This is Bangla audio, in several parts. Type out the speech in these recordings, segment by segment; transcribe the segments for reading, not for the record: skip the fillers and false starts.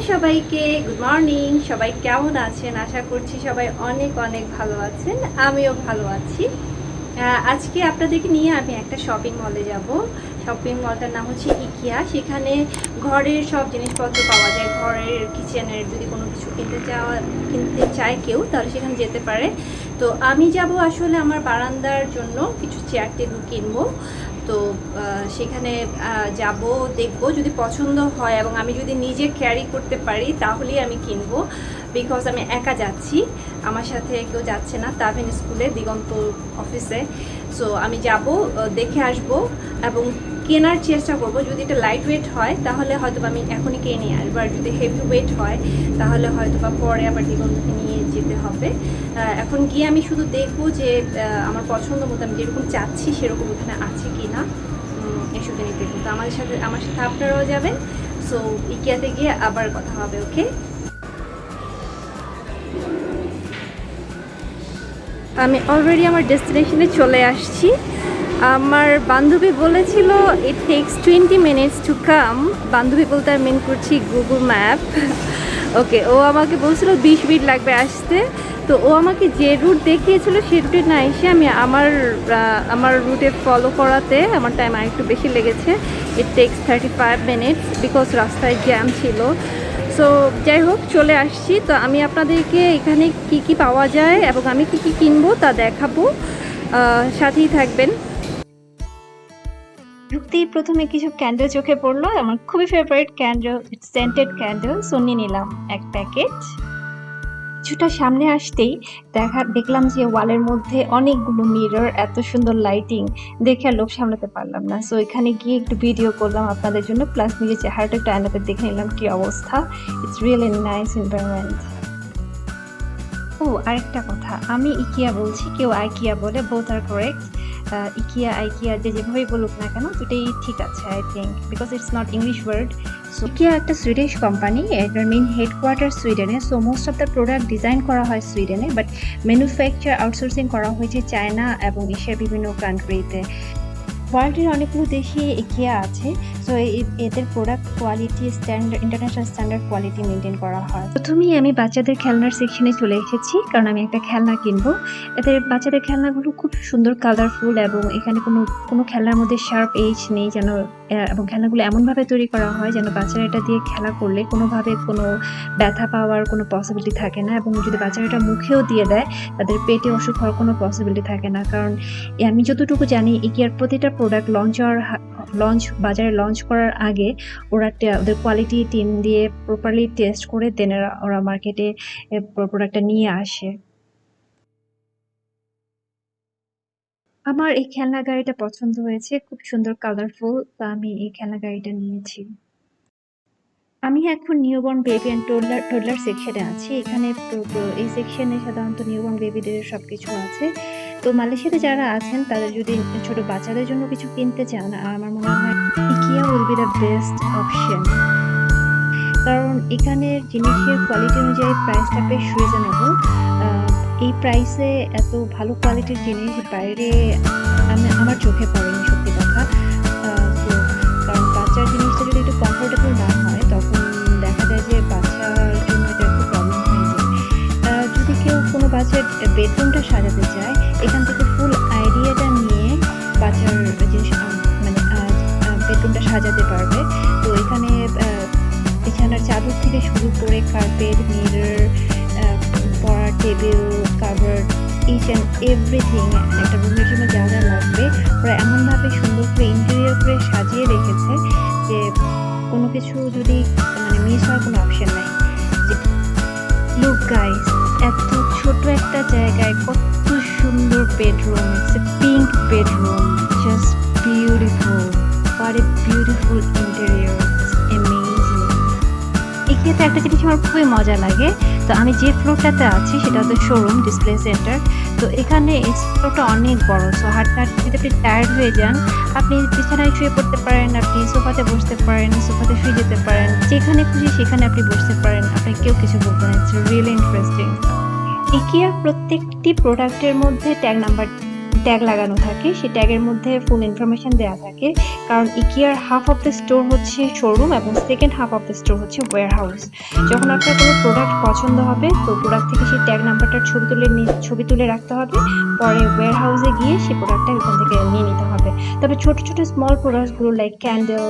সবাইকে গুড মর্নিং। সবাই কেমন আছেন? আশা করছি সবাই অনেক অনেক ভালো আছেন। আমিও ভালো আছি। আজকে আপনাদেরকে নিয়ে আমি একটা শপিং মলে যাব। শপিং মলটার নাম হচ্ছে ইকিয়া। সেখানে ঘরের সব জিনিসপত্র পাওয়া যায়। ঘরের কিচেনের যদি কোনো কিছু কিনতে চায় কেউ, তাহলে সেখানে যেতে পারে। তো আমি যাব আসলে আমার বারান্দার জন্য কিছু চেয়ার টেবিল কিনবো। তো সেখানে যাব, দেখব, যদি পছন্দ হয় এবং আমি যদি নিজে ক্যারি করতে পারি তাহলেই আমি কিনবো। বিকজ আমি একা যাচ্ছি, আমার সাথে কেউ যাচ্ছে না তাভিন স্কুলে, দিগন্ত অফিসে। সো আমি যাব, দেখে আসব এবং কেনার চেষ্টা করব। যদি এটা লাইট ওয়েট হয় তাহলে হয়তো আমি এখনই কিনে নিয়ে আসবো, আর যদি হেভি ওয়েট হয় তাহলে হয়তো বা পরে আবার দিগন্তকে নিয়ে যেতে হবে। এখন গিয়ে আমি শুধু দেখবো যে আমার পছন্দ মতো আমি যেরকম চাচ্ছি সেরকম ওখানে আছে কি না, এসব জিনিস দেখবো। তো আমার সাথে আপনারাও যাবেন। সো ইকিয়াতে গিয়ে আবার কথা হবে। ওকে, আমি অলরেডি আমার ডেস্টিনেশনে চলে আসছি। আমার বান্ধবী বলেছিল it takes 20 minutes to come. বান্ধবী বলতে আমি মেন করছি গুগল ম্যাপ। ওকে, ও আমাকে বলছিল 20 মিনিট লাগবে আসতে। তো ও আমাকে যে রুট দেখিয়েছিল সে রুটে না এসে আমি আমার রুটে ফলো করাতে আমার টাইম আর একটু বেশি লেগেছে। ইট টেক্স 35 মিনিটস বিকজ রাস্তায় জ্যাম ছিল। সো যাই হোক, চলে আসছি। তো আমি আপনাদেরকে এখানে কি কি পাওয়া যায় এবং আমি কি কি কিনবো তা দেখাবো, সাথেই থাকবেন। ঢুকতেই প্রথমে কিছু ক্যান্ডেল চোখে পড়লো। আমার খুবই favourite candle, scented candle. So নিয়ে নিলাম এক প্যাকেট। কিছুটা সামনে আসতেই দেখলাম যে ওয়ালের মধ্যে অনেকগুলো মিরর, এত সুন্দর লাইটিং দেখে আর লোভ সামলাতে পারলাম না। সো এখানে গিয়ে একটু ভিডিও করলাম আপনাদের জন্য, প্লাস নিজের চেহারাটা একটু আয়নাতে দেখে নিলাম কি অবস্থা। It's really nice environment. ও আরেকটা কথা, আমি ইকিয়া বলছি, কেউ আইকিয়া বলে, বোথ আর কারেক্ট। ইকিয়া আইকিয়া যেভাবেই বলুক না কেন, দুটোই ঠিক আছে I think, because it's not English word. So IKEA একটা সুইডিশ কোম্পানি, এটার মেইন হেডকোয়ার্টার সুইডেনে। So most of the product design করা হয় সুইডেনে, বাট ম্যানুফ্যাকচার আউটসোর্সিং করা হয়েছে চায়না এবং এশিয়ার বিভিন্ন কান্ট্রিতে। ওয়ার্ল্ডের অনেকগুলো দেশে ইকিয়া আছে। সো এদের product quality standard, international standard quality maintain করা হয়। প্রথমেই আমি বাচ্চাদের খেলনার সেকশনে চলে এসেছি, কারণ আমি একটা খেলনা কিনবো। এদের বাচ্চাদের খেলনাগুলো খুব সুন্দর, কালারফুল, এবং এখানে কোনো খেলনার মধ্যে শার্প এজ নেই যেন, এবং খেলনাগুলো এমনভাবে তৈরি করা হয় যেন বাচ্চারা এটা দিয়ে খেলা করলে কোনোভাবে কোনো ব্যথা পাওয়ার কোনো পসিবিলিটি থাকে না, এবং যদি বাচ্চারা এটা মুখেও দিয়ে দেয় তাদের পেটে অসুখ হওয়ার কোনো পসিবিলিটি থাকে না। কারণ আমি যতটুকু জানি ইকিয়ার প্রতিটা প্রোডাক্ট বাজারে লঞ্চ করার আগে ওদের কোয়ালিটি টিম দিয়ে প্রপারলি টেস্ট করে দেন ওরা মার্কেটে প্রোডাক্টটা নিয়ে আসে। আমার এই খেলনা গাড়িটা পছন্দ হয়েছে, খুব সুন্দর, কালারফুল। তো আমি এই খেলনা গাড়িটা নিয়েছি। আমি এখন নিউবর্ন বেবি অ্যান্ড টোডলার সেকশনে আছি। এখানে এই সেকশনে সাধারণত নিউবর্ন বেবিদের সবকিছু আছে। তো মালয়েশিয়াতে যারা আছেন তাদের যদি ছোট বাচ্চাদের জন্য কিছু কিনতে চান, আমার মনে হয় IKEA will be the best option. কারণ এখানের জিনিসের কোয়ালিটি অনুযায়ী প্রাইসটা বেশ রিজনেবল। এই প্রাইসে এত ভালো কোয়ালিটির জিনিস বাইরে আমার চোখে পড়েনি, সত্যি কথা। তো কারণ বাচ্চার জিনিসটা যদি একটু কমফোর্টেবল না হয় তখন দেখা যায় যে বাচ্চার জন্য এটা একটু প্রবলেম হয়ে যায়। যদি কেউ কোনো বাচ্চার বেডরুমটা সাজাতে চায়, এখান থেকে ফুল আইডিয়াটা নিয়ে বাচ্চার জিনিস বেডরুমটা সাজাতে পারবে। তো এখানে বিছানার চাদর থেকে শুরু করে কার্পেট, মিরর, পড়ার table, cover, each and everything, একটা রুমের জন্য যা যা লাগবে ওরা এমনভাবে সুন্দর করে ইন্টেরিয়র করে সাজিয়ে রেখেছে যে কোনো কিছু যদি মিস হওয়ার কোনো অপশন নাই। লুক গাইস, এত ছোট একটা জায়গায় কত সুন্দর bedroom. It's a pink bedroom, just beautiful. What a beautiful interior, amazing. এক্ষেত্রে একটা জিনিস আমার খুবই মজা লাগে। তো আমি যে ফ্লোরটাতে আছি সেটা হচ্ছে শোরুম ডিসপ্লে সেন্টার। তো এখানে এই ফ্লোরটা অনেক বড়। সো হাঁটতে যদি আপনি টায়ার্ড হয়ে যান, আপনি বিছানায় শুয়ে পড়তে পারেন, আপনি সোফাতে বসতে পারেন, সোফাতে শুয়ে যেতে পারেন, যেখানে খুশি সেখানে আপনি বসতে পারেন, আপনি কেউ কিছু বলবেন না। It's really interesting. ইকিয়ার প্রত্যেকটি প্রোডাক্টের মধ্যে ট্যাগ নাম্বার ট্যাগ লাগানো থাকে, সেই ট্যাগের মধ্যে ফুল ইনফরমেশন দেওয়া থাকে। কারণ ইকিয়ার হাফ অফ দ্য স্টোর হচ্ছে শোরুম এবং second half of the store হচ্ছে ওয়্যার হাউস। যখন আপনার কোনো প্রোডাক্ট পছন্দ হবে তো প্রোডাক্ট থেকে সেই ট্যাগ নাম্বারটার ছবি তুলে রাখতে হবে, পরে ওয়্যার হাউসে গিয়ে সেই প্রোডাক্টটা ওখান থেকে নিয়ে নিতে হবে। তবে ছোট ছোট স্মল প্রোডাক্টসগুলো লাইক ক্যান্ডেল,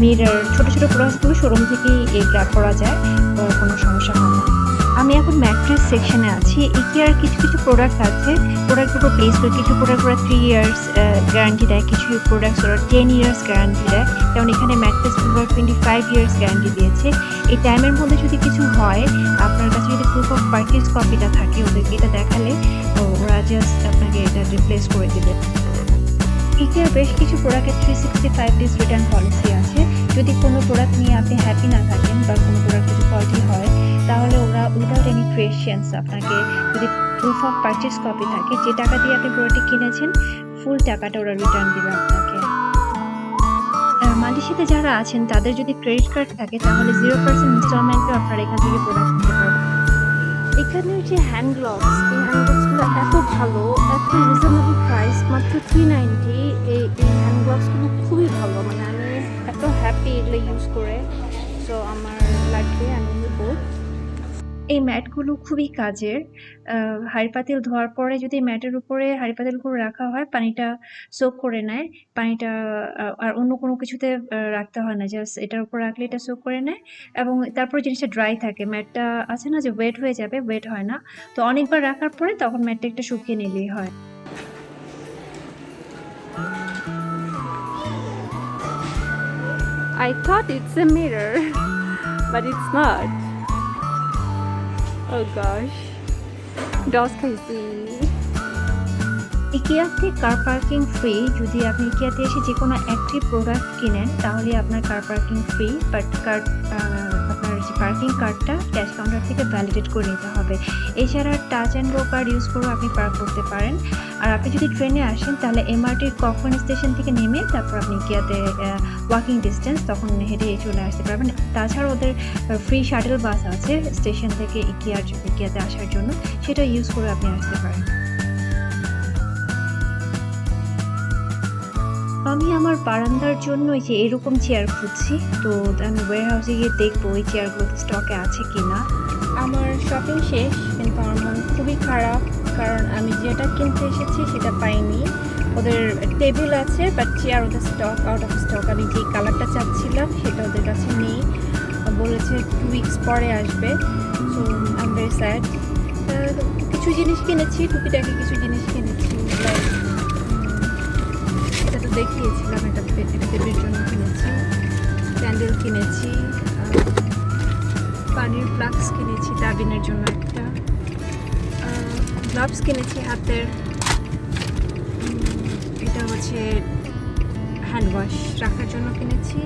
মিরর, ছোট ছোট প্রোডাক্টসগুলো শোরুম থেকেই গ্র্যাব করা যায়, কোনো সমস্যা হয় না। আমি এখন ম্যাট্রেস সেকশনে আছি। ইকিয়ার কিছু কিছু প্রোডাক্ট আছে, প্রোডাক্টের উপর বেস করে কিছু প্রোডাক্ট ওরা 3 ইয়ার্স গ্যারান্টি দেয়, কিছু প্রোডাক্টস ওরা 10 ইয়ার্স গ্যারান্টি দেয়। যেমন এখানে ম্যাট্রেস ওরা 25 ইয়ার্স গ্যারান্টি দিয়েছে। এই টাইমের মধ্যে যদি কিছু হয়, আপনার কাছে যদি প্রুফ অফ পারচেজ কপিটা থাকে, ওদেরকে এটা দেখালে ওরা জাস্ট আপনাকে এটা রিপ্লেস করে দেবে। ইকিয়ার বেশ কিছু প্রোডাক্টের 365 ডেজ রিটার্ন পলিসি আছে। যদি কোনো প্রোডাক্ট নিয়ে আপনি হ্যাপি না থাকেন বা কোনো প্রোডাক্ট যদি ফল্টি হয়, তাহলে ওরা উইদাউট এনি কোয়েশ্চেন্স আপনাকে, যদি প্রুফ অফ পারচেজ কপি থাকে, যে টাকা দিয়ে আপনি প্রোডাক্টটি কিনেছেন ফুল টাকাটা ওরা রিটার্ন দেবে আপনাকে। মালয়েশিয়াতে যারা আছেন তাদের যদি ক্রেডিট কার্ড থাকে তাহলে 0% ইনস্টলমেন্টে আপনারা এখান থেকে প্রোডাক্ট নিতে পারবেন। এখানের যে হ্যান্ড গ্লাভস, এই হ্যান্ড গ্লাভসগুলো এত ভালো, এত রিজনেবল প্রাইস, মাত্র 390। এই হ্যান্ড গ্লাভসগুলো খুবই ভালো, মানে আমি এত হ্যাপি এগুলো ইউজ করে। সো আমার লাগবে, আমি নেব। এই ম্যাটগুলো খুবই কাজের। হাঁড়ি পাতিল ধোয়ার পরে যদি ম্যাটের উপরে হাঁড়ি পাতিলগুলো রাখা হয়, পানিটা সোক করে নেয়। পানিটা আর অন্য কোনো কিছুতে রাখতে হয় না, জাস্ট এটার উপর রাখলে এটা সোক করে নেয় এবং তারপরে জিনিসটা ড্রাই থাকে। ম্যাটটা আছে না যে ওয়েট হয়ে যাবে, ওয়েট হয় না। তো অনেকবার রাখার পরে তখন ম্যাটটা একটু শুকিয়ে নিলেই হয়। I thought it's a mirror, but it's not. Oh gosh. Dolls খাইছি। ইকিয়াতে কার পার্কিং ফ্রি। যদি আপনি ইকিয়াতে এসে যে কোনো একটি প্রোডাক্ট কিনেন তাহলে আপনার কার পার্কিং ফ্রি, বাট আপনার যে পার্কিং কার্ডটা ক্যাশ কাউন্টার থেকে ভ্যালিডেট করে নিতে হবে। এছাড়া touch and go card use করেও আপনি পার্ক করতে পারেন। আর আপনি যদি ট্রেনে আসেন তাহলে এমআরটির কখন স্টেশন থেকে নেমে তারপর আপনি ইকিয়াতে ওয়াকিং ডিস্টেন্স, তখন হেঁটে চলে আসতে পারবেন। তাছাড়া ওদের ফ্রি শাটল বাস আছে স্টেশন থেকে ইকিয়াতে আসার জন্য, সেটা ইউজ করে আপনি আসতে পারেন। আমি আমার বারান্দার জন্য এই যে এরকম চেয়ার খুঁজছি, তো আমি ওয়্যার হাউসে গিয়ে দেখবো ওই চেয়ারগুলো স্টকে আছে কিনা। আমার শপিং শেষ, কিন্তু আমার মন খুবই খারাপ, কারণ আমি যেটা কিনতে এসেছি সেটা পাইনি। ওদের টেবিল আছে বাট চেয়ার ওদের আউট অফ স্টক। আমি যে কালারটা চাচ্ছিলাম সেটা ওদের কাছে নেই, বলেছে 2 উইকস পরে আসবে। So I am very sad. কিছু জিনিস কিনেছি, টুকিটাকি কিছু জিনিস কিনেছি, লাইক এটা তো দেখিয়েছিলাম, এটা বেবির জন্য কিনেছি, ক্যান্ডেল কিনেছি, পানির ফ্লাক্স কিনেছি তাবিনের জন্য একটা, গ্লাভস কিনেছি হাতের, এটা হচ্ছে হ্যান্ড ওয়াশ রাখার জন্য কিনেছি,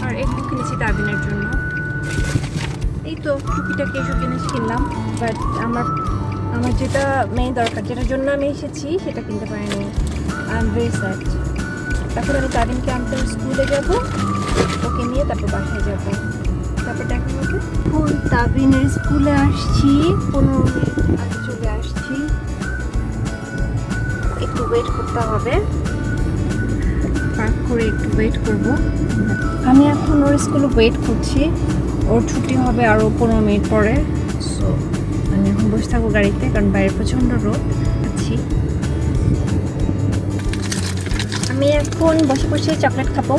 আর এগুলো কিনেছি তাবিনের জন্য। এই তো টুকিটাকি এসব জিনিস কিনলাম, বাট আমার যেটা মেইন দরকার, যেটার জন্য আমি এসেছি সেটা কিনতে পারিনি। I am very sad. তারপর আমি তাবিনকে আনতে স্কুলে যাব, ওকে নিয়ে তারপর বাসায় যাব, তারপর দেখা হবে। এখন তাবিনের স্কুলে আসছি, 15 মিনিট আগে চলে আসছি, একটু ওয়েট করতে হবে, পার্ক করে একটু ওয়েট করব। আমি এখন ওর স্কুলে ওয়েট করছি, ওর ছুটি হবে আরও 15 মিনিট পরে। সো আমি এখন বসে থাকবো গাড়িতে, কারণ বাইরে প্রচণ্ড রোদ আছি। আমি এখন বসে বসে চকলেট খাবো।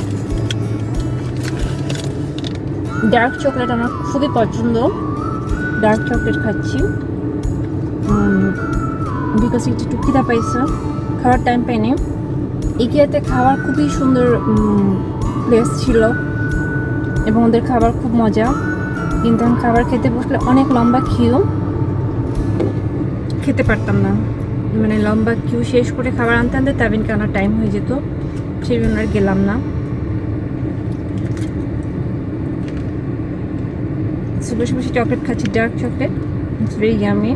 ডার্ক চকলেট আমার খুবই পছন্দ, ডার্ক চকলেট খাচ্ছি বিকজ একটু টুকিটা পাইছে, খাওয়ার টাইম পাইনি। ইকিয়াতে খাওয়ার খুবই সুন্দর প্লেস ছিল এবং ওদের খাবার খুব মজা, কিন্তু আমি খাবার খেতে বসলে অনেক লম্বা কিউ, খেতে পারতাম না, মানে লম্বা কিউ শেষ করে খাবার আনতে আনতে তাবিনকে আনার টাইম হয়ে যেত, সেই জন্য আর গেলাম না। বসে বসে চকলেট খাচ্ছি, dark chocolate, it's very yummy.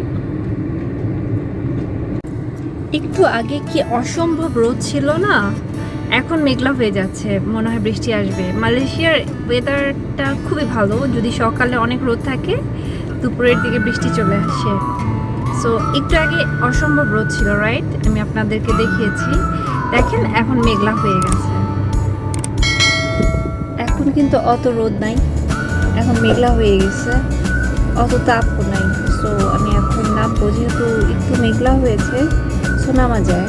একটু আগে কি অসম্ভব রোদ ছিল না, এখন মেঘলা হয়ে যাচ্ছে, মনে হয় বৃষ্টি আসবে। মালয়েশিয়ার ওয়েদারটা খুবই ভালো, যদি সকালে অনেক রোদ থাকে দুপুরের দিকে বৃষ্টি চলে আসে। সো একটু আগে অসম্ভব রোদ ছিল, রাইট? আমি আপনাদেরকে দেখিয়েছি। দেখেন এখন মেঘলা হয়ে গেছে। এখন কিন্তু অত রোদ নাই, এখন মেঘলা হয়ে গেছে, অত তাপও নাই। সো আমি এখন নামবো, যেহেতু একটু মেঘলা হয়েছে, সো নামা যায়।